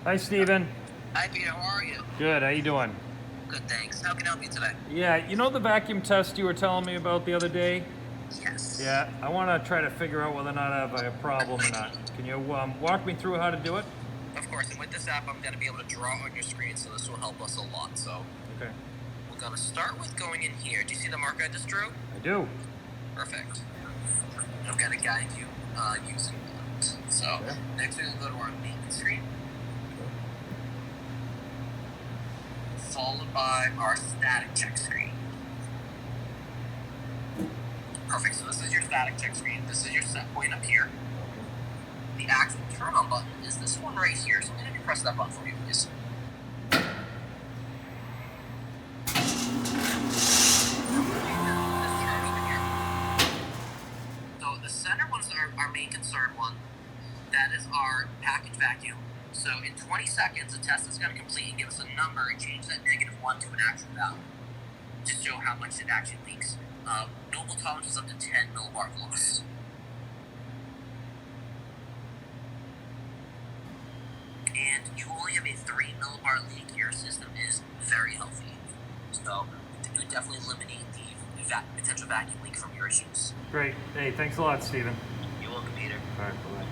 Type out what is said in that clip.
Hi, Steven. Hi, Peter. How are you? Good. How you doing? Good, thanks. How can I help you today? Yeah, you know the vacuum test you were telling me about the other day? Yes. Yeah, I want to try to figure out whether or not I have a problem or not. Can you walk me through how to do it? Of course, and with this app, I'm going to be able to draw on your screen, so this will help us a lot. So, Okay. we're going to start with going in here. Do you see the mark I just drew? I do. Perfect. I'm going to guide you using that. So, Okay. next we're going to go to our maintenance screen, followed by our static check screen. Perfect. So, this is your static check screen. This is your set point up here. The actual turn on button is this one right here. So, I'm going to press that button for you, please. So the center one is our main concern one. That is our package vacuum. So in 20 seconds, the test is going to complete and give us a number and change that -1 to an actual value to show how much it actually leaks. Normal tolerance is up to 10 millibar loss. And you only have a 3 millibar leak. Your system is very healthy. So it would definitely eliminate the potential vacuum leak from your issues. Great. Hey, thanks a lot, Steven. You're welcome, Peter. All right, bye-bye.